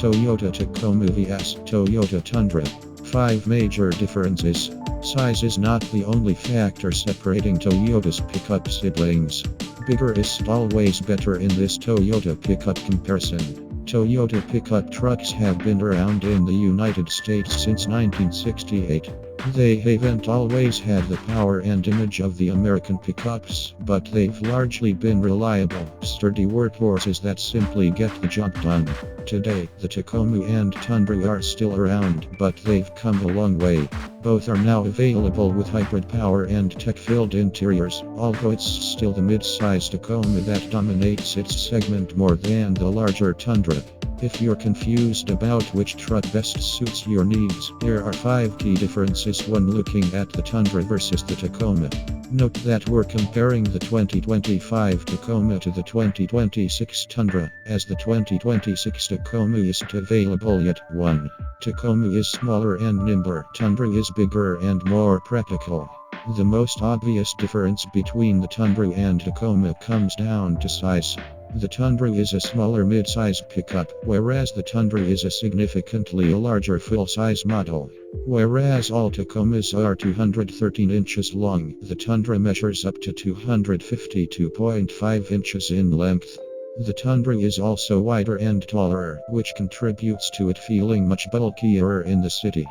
Toyota Tacoma vs Toyota Tundra. 5 major differences. Size is not the only factor separating Toyota's pickup siblings. Bigger is always better in this Toyota pickup comparison. Toyota pickup trucks have been around in the United States since 1968. They haven't always had the power and image of the American pickups, but they've largely been reliable, sturdy workhorses that simply get the job done. Today, the Tacoma and Tundra are still around, but they've come a long way. Both are now available with hybrid power and tech-filled interiors, although it's still the mid-size Tacoma that dominates its segment more than the larger Tundra. If you're confused about which truck best suits your needs, here are 5 key differences when looking at the Tundra versus the Tacoma. Note that we're comparing the 2025 Tacoma to the 2026 Tundra, as the 2026 Tacoma isn't available yet. 1. Tacoma is smaller and nimbler. Tundra is bigger and more practical. The most obvious difference between the Tundra and Tacoma comes down to size. The Tundra is a smaller mid-size pickup, whereas the Tundra is a significantly larger full-size model. Whereas all Tacomas are 213 inches long, the Tundra measures up to 252.5 inches in length. The Tundra is also wider and taller, which contributes to it feeling much bulkier in the city.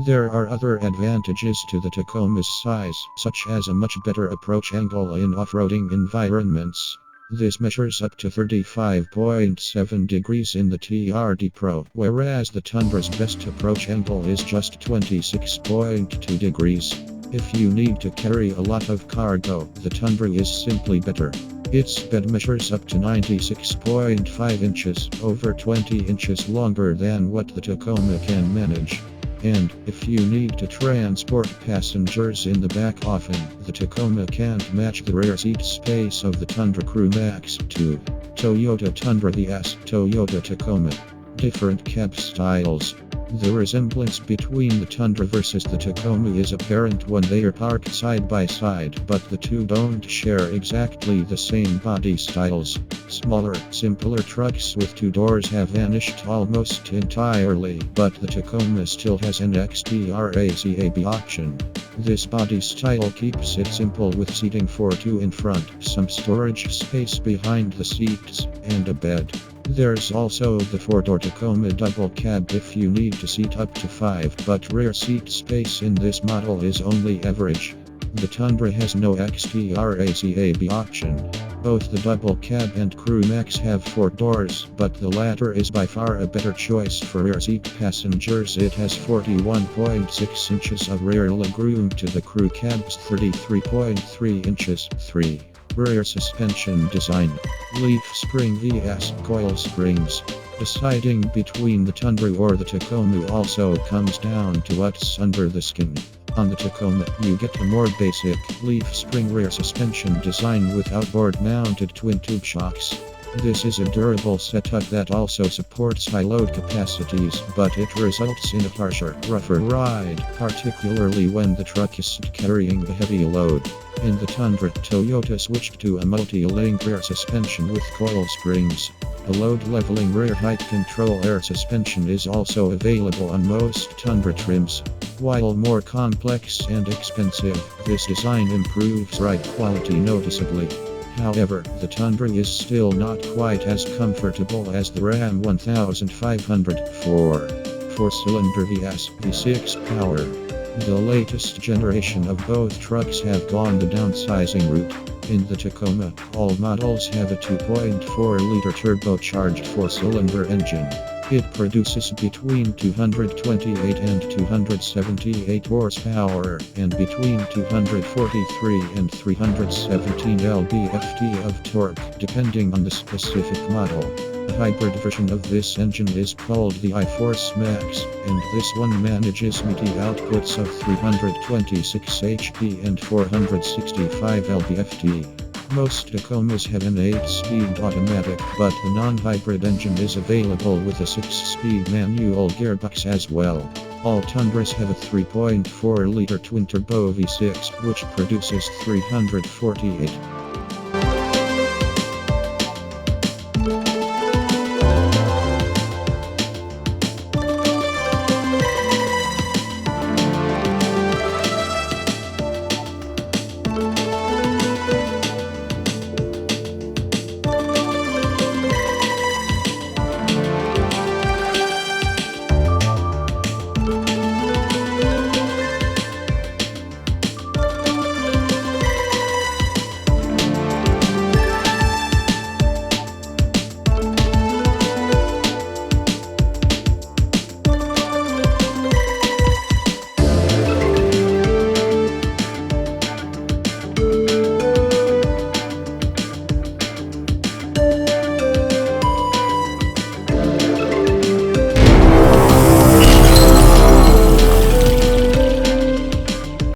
There are other advantages to the Tacoma's size, such as a much better approach angle in off-roading environments. This measures up to 35.7 degrees in the TRD Pro, whereas the Tundra's best approach angle is just 26.2 degrees. If you need to carry a lot of cargo, the Tundra is simply better. Its bed measures up to 96.5 inches, over 20 inches longer than what the Tacoma can manage. And, if you need to transport passengers in the back often, the Tacoma can't match the rear seat space of the Tundra Crew Max 2. Toyota Tundra vs Toyota Tacoma. Different cab styles. The resemblance between the Tundra versus the Tacoma is apparent when they are parked side by side, but the two don't share exactly the same body styles. Smaller, simpler trucks with 2 doors have vanished almost entirely, but the Tacoma still has an XTRACAB option. This body style keeps it simple with seating for 2 in front, some storage space behind the seats, and a bed. There's also the 4-door Tacoma double cab if you need to seat up to 5, but rear seat space in this model is only average. The Tundra has no XTRACAB option. Both the double cab and Crew Max have 4 doors, but the latter is by far a better choice for rear seat passengers. It has 41.6 inches of rear legroom to the Crew Cab's 33.3 inches. 3. Rear suspension design. Leaf spring vs coil springs. Deciding between the Tundra or the Tacoma also comes down to what's under the skin. On the Tacoma, you get a more basic, leaf spring rear suspension design with outboard mounted twin tube shocks. This is a durable setup that also supports high load capacities, but it results in a harsher, rougher ride, particularly when the truck is carrying a heavy load. In the Tundra, Toyota switched to a multi-link rear suspension with coil springs. A load-leveling rear height control air suspension is also available on most Tundra trims. While more complex and expensive, this design improves ride quality noticeably. However, the Tundra is still not quite as comfortable as the Ram 1500. 4. 4-cylinder vs V6 power. The latest generation of both trucks have gone the downsizing route. In the Tacoma, all models have a 2.4-liter turbocharged 4-cylinder engine. It produces between 228 and 278 horsepower, and between 243 and 317 lb-ft of torque, depending on the specific model. A hybrid version of this engine is called the iForce Max, and this one manages meaty outputs of 326 HP and 465 lb-ft. Most Tacomas have an 8-speed automatic, but the non-hybrid engine is available with a 6-speed manual gearbox as well. All Tundras have a 3.4-liter twin-turbo V6, which produces 348